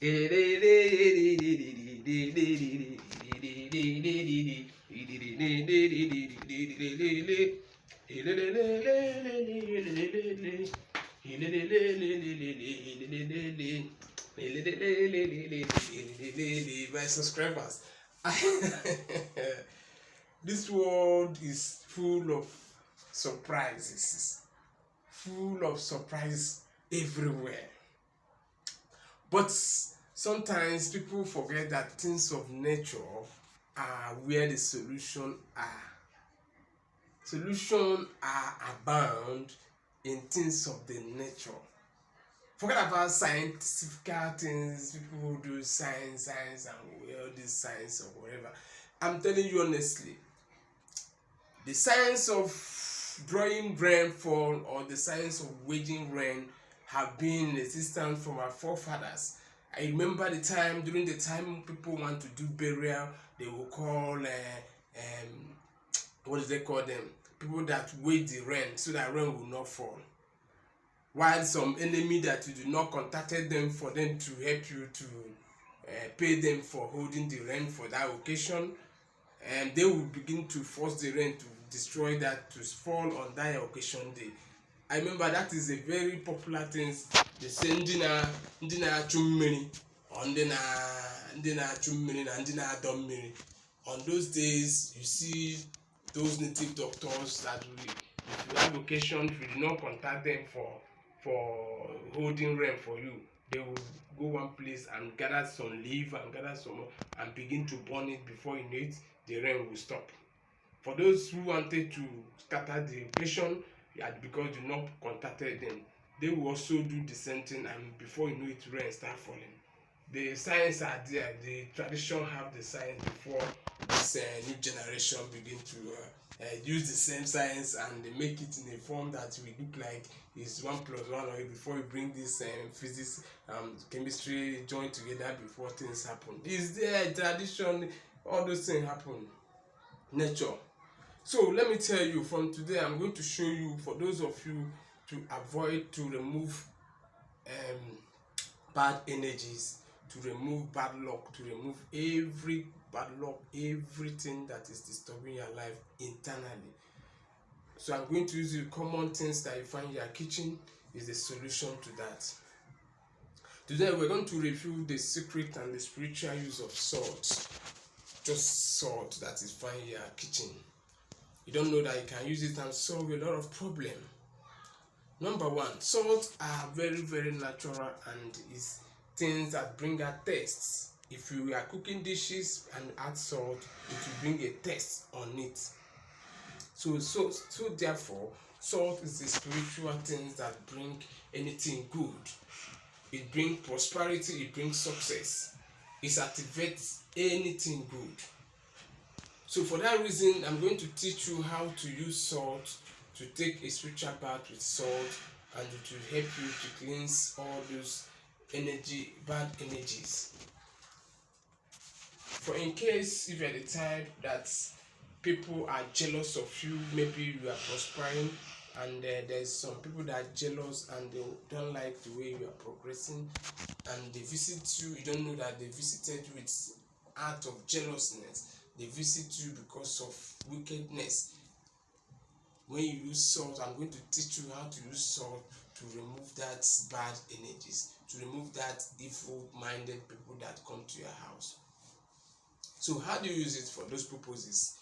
My subscribers. This world is full of surprises, full of surprise everywhere. But sometimes people forget that things of nature are where the solution are. Solutions are abound in things of the nature. Forget about scientific things, people who do science and all this science or whatever. I'm telling you honestly, the science of drawing rainfall or the science of waging rain have been in existence from our forefathers. I remember the time, during the time people want to do burial, they will call what do they call them? People that wait the rain so that rain will not fall. While some enemy that you do not contacted them for them to help you to pay them for holding the rain for that occasion, and they will begin to force the rain to destroy that to fall on that occasion day. I remember that is a very popular thing. They say ndị na-achụ mmiri or ndị na-achụ mmiri na ndị na-adọ mmiri. On those days you see those native doctors that will, if you have occasion, if you do not contact them for holding rain for you, they will go one place and gather some leaf and gather some and begin to burn it. Before you know it, the rain will stop. For those who wanted to scatter the occasion, because you not contacted them, they will also do the same thing, and before you know it, rain start falling. The science are there, the tradition have the science before this new generation begin to use the same science, and they make it in a form that will look like is 1 + 1, or before you bring this physics chemistry join together before things happen. Is there tradition? All those things happen. Nature. So let me tell you, from today I'm going to show you, for those of you, to avoid, to remove bad energies, to remove bad luck, to remove every bad luck, everything that is disturbing your life internally. So I'm going to use the common things that you find in your kitchen is the solution to that. Today we're going to review the secret and the spiritual use of salt. Just salt that is found in your kitchen. You don't know that you can use it and solve a lot of problems. Number one, salt are very, very natural and is things that bring out taste. If you are cooking dishes and add salt, it will bring a taste on it. So therefore, salt is the spiritual things that bring anything good. It brings prosperity, it brings success. It activates anything good. So for that reason, I'm going to teach you how to use salt, to take a spiritual bath with salt, and to help you to cleanse all those bad energies. For in case if you're the type that people are jealous of you, maybe you are prospering, and there's some people that are jealous and they don't like the way you are progressing, and they visit you, you don't know that they visited you with act of jealousness. They visit you because of wickedness. When you use salt, I'm going to teach you how to use salt to remove that bad energies, to remove that evil-minded people that come to your house. So how do you use it for those purposes?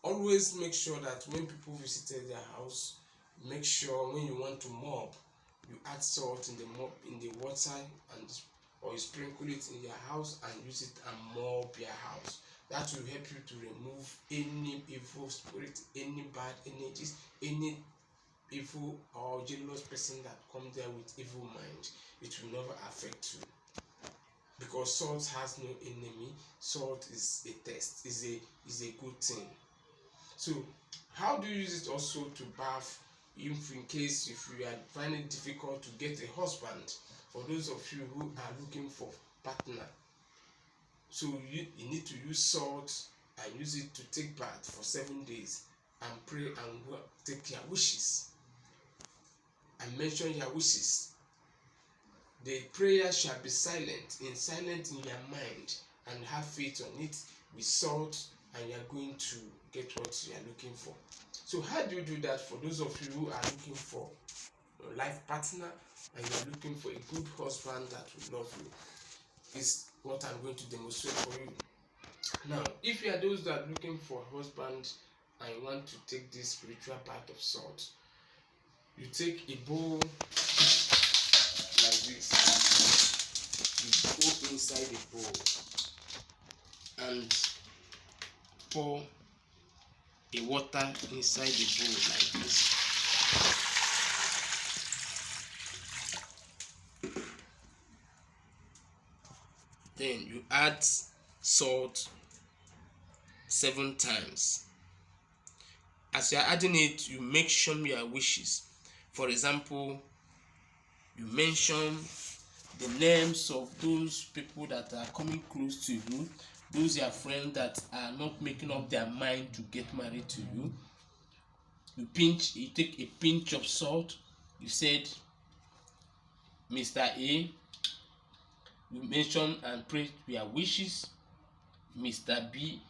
Always make sure that when people visited their house, make sure when you want to mop, you add salt in the water, or you sprinkle it in your house and use it and mop your house. That will help you to remove any evil spirit, any bad energies, any evil or jealous person that comes there with evil mind. It will never affect you, because salt has no enemy. Salt is a test, is a good thing. So how do you use it also to bath? If in case you are finding it difficult to get a husband, for those of you who are looking for partner, so you need to use salt and use it to take bath for 7 days and pray and take your wishes and mention your wishes. The prayer shall be silent in your mind, and have faith on it with salt, and you are going to get what you are looking for. So how do you do that? For those of you who are looking for a life partner and you are looking for a good husband that will love you, is what I'm going to demonstrate for you. Now, if you are those that are looking for a husband and you want to take this spiritual bath of salt, you take a bowl like this, you go inside the bowl and pour a water inside the bowl like this. Then you add salt 7 times. As you are adding it, you mention your wishes. For example, you mention the names of those people that are coming close to you, those your friends that are not making up their mind to get married to you. You take a pinch of salt. You said Mr. A. You mention and pray your wishes. Mr. B.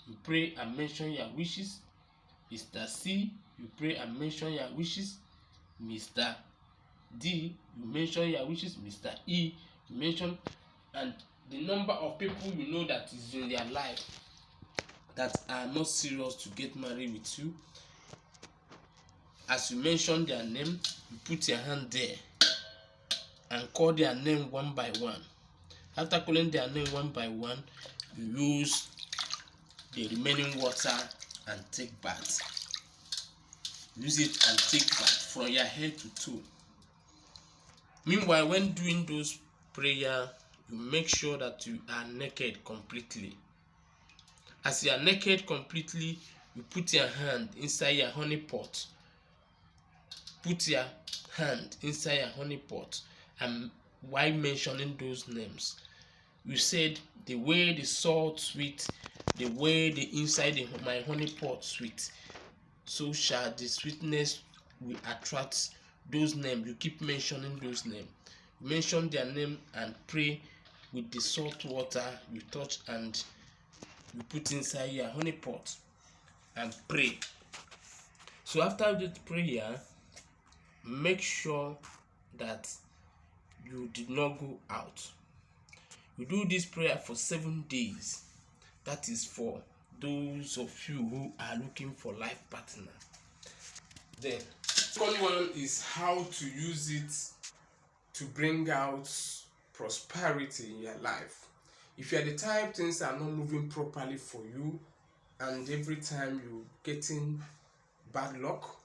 You pray and mention your wishes. Mr. C. You pray and mention your wishes. Mr. D. You mention your wishes. Mr. E. You mention, and the number of people you know that is in their life that are not serious to get married with you. As you mention their name, you put your hand there and call their name one by one. After calling their name one by one, you use the remaining water and take bath. Use it and take bath from your head to toe. Meanwhile, when doing those prayer, you make sure that you are naked completely. As you are naked completely, you put your hand inside your honey pot. Put your hand inside your honey pot, and while mentioning those names, you said, the way the salt sweet, the way the inside my honey pot sweet, so shall the sweetness will attract those names. You keep mentioning those names. Mention their name and pray with the salt water you touch and you put inside your honey pot and pray. So after the prayer, make sure that you did not go out. You do this prayer for 7 days. That is for those of you who are looking for life partner. Then, second one is how to use it to bring out prosperity in your life. If you are the type things are not moving properly for you, and every time you're getting bad luck,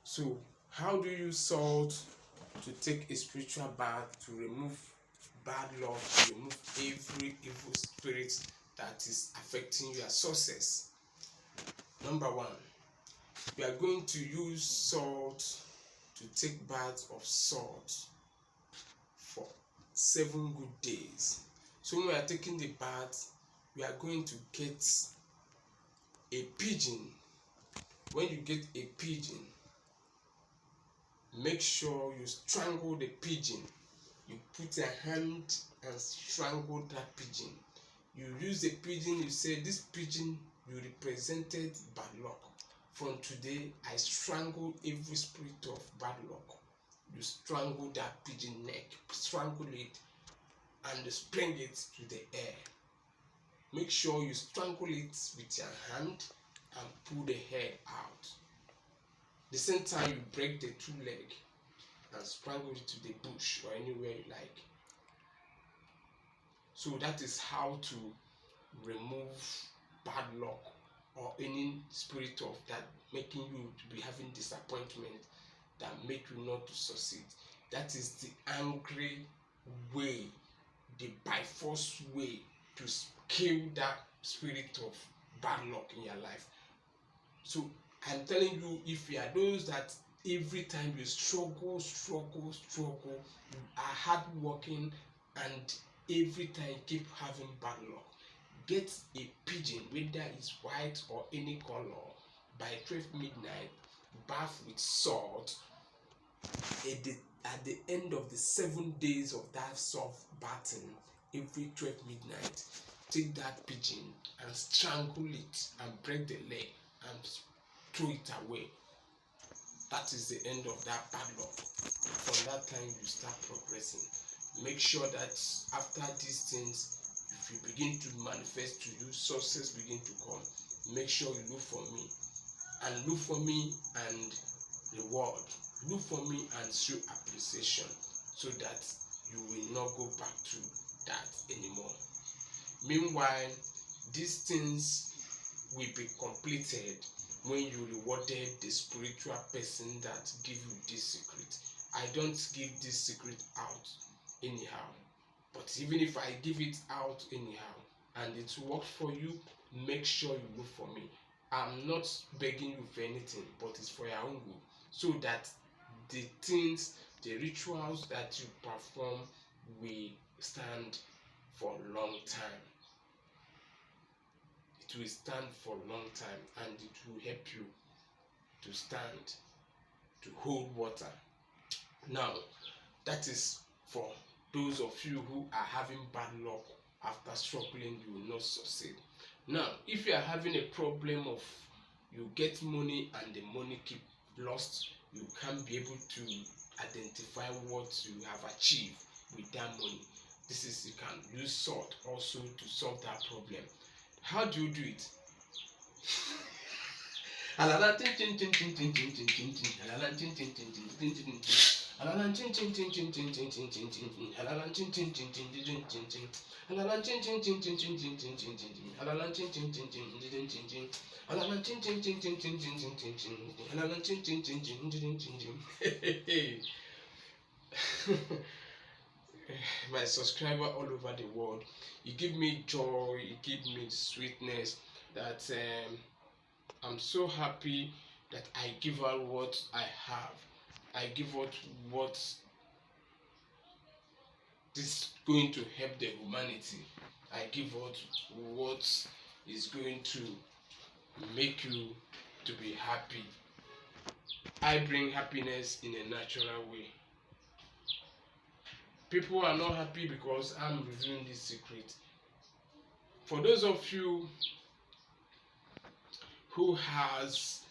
so how do you use salt to take a spiritual bath to remove bad luck, to remove every evil spirit that is affecting your success? Number one, we are going to use salt to take bath of salt for 7 good days. So when we are taking the bath, we are going to get a pigeon. When you get a pigeon, make sure you strangle the pigeon. You put your hand and strangle that pigeon. You use the pigeon, you say, this pigeon, you represented bad luck. From today, I strangle every spirit of bad luck. You strangle that pigeon neck, strangle it, and spring it to the air. Make sure you strangle it with your hand and pull the head out. The same time, you break the 2 legs and strangle it to the bush or anywhere you like. So that is how to remove bad luck or any spirit of that making you to be having disappointment, that make you not to succeed. That is the angry way, the by force way to kill that spirit of bad luck in your life. So I'm telling you, if you are those that every time you struggle, you are hardworking, and every time keep having bad luck, get a pigeon, whether it's white or any color, by 12 midnight, bath with salt. At the end of the 7 days of that soft bathing, every 12 midnight, take that pigeon and strangle it and break the leg and throw it away. That is the end of that bad luck. From that time, you start progressing. Make sure that after these things, if you begin to manifest to you, success begin to come. Make sure you look for me, and look for me and reward. Look for me and show appreciation, so that you will not go back to that anymore. Meanwhile, these things will be completed when you rewarded the spiritual person that give you this secret. I don't give this secret out anyhow, but even if I give it out anyhow and it works for you, make sure you look for me. I'm not begging you for anything, but it's for your own good, so that the things, the rituals that you perform will stand for a long time. It will stand for a long time, and it will help you to stand, to hold water. Now, that is for those of you who are having bad luck. After struggling, you will not succeed. Now, if you are having a problem of you get money and the money keep lost, you can't be able to identify what you have achieved with that money. This is, you can use salt also to solve that problem. How do you do it? My subscriber all over the world, you give me joy, you give me sweetness, that I'm so happy that I give out what I have. I give out what is going to help the humanity. I give out what is going to make you to be happy. I bring happiness in a natural way. People are not happy because I'm revealing this secret. For those of you who has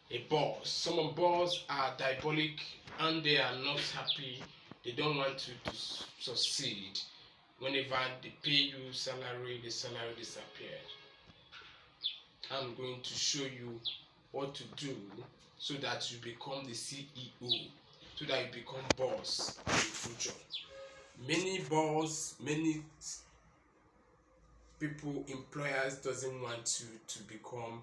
a boss, some boss are diabolic and they are not happy, they don't want you to succeed. Whenever they pay you salary, the salary disappears. I'm going to show you what to do so that you become the CEO, so that you become boss in the future. Many boss, many people, employers doesn't want you to become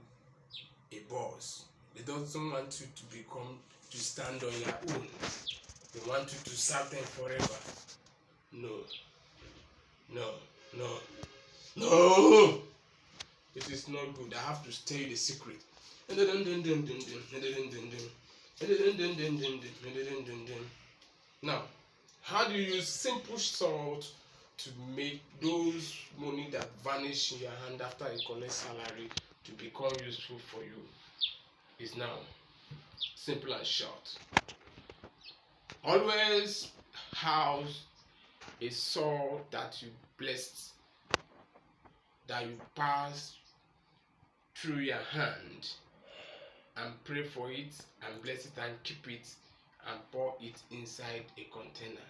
a boss. They don't want you to become, to stand on your own. They want you to serve them forever. No, no, no, no. It is not good. I have to tell you the secret. Now, how do you use simple salt to make those money that vanish in your hand after you collect salary to become useful for you? Is now simple and short. Always house a salt that you blessed, that you pass through your hand, and pray for it and bless it and keep it and pour it inside a container.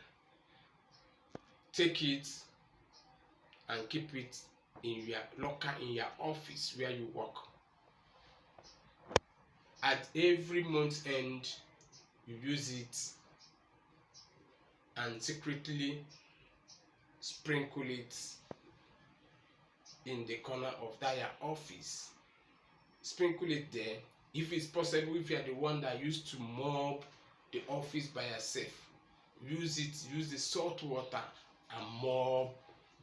Take it and keep it in your locker, in your office where you work. At every month end, you use it and secretly sprinkle it in the corner of that your office. Sprinkle it there. If it's possible, if you are the one that used to mop the office by yourself, use it, use the salt water and mop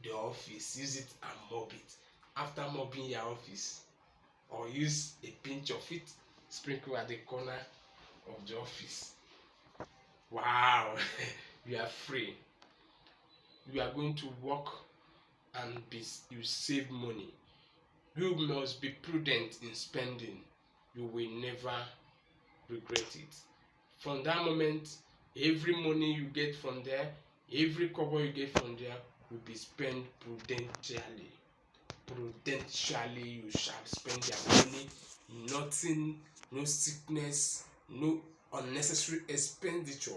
the office. Use it and mop it. After mopping your office, or use a pinch of it, sprinkle at the corner of the office. Wow. You are free. You are going to work and you save money. You must be prudent in spending. You will never regret it. From that moment, Every money you get from there, every cover you get from there will be spent prudentially. Prudentially you shall spend their money. Nothing, no sickness, no unnecessary expenditure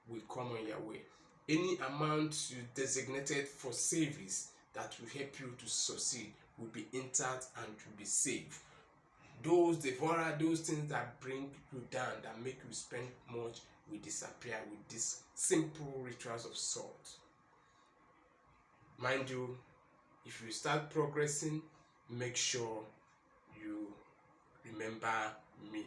will come on your way. Any amount you designated for savings that will help you to succeed will be intact and will be saved. Those devourer, those things that bring you down, that make you spend much, will disappear with these simple rituals of salt. Mind you, if you start progressing, make sure you remember me.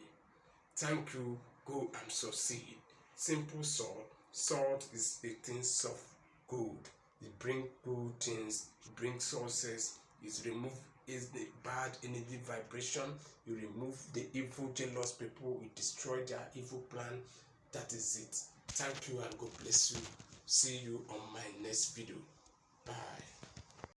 Thank you. Go and succeed. Simple salt. Salt is a thing of good. It brings good things. It brings sources. It removes the bad energy vibration. You remove the evil, jealous people. You destroy their evil plan. That is it. Thank you and God bless you. See you on my next video. Bye.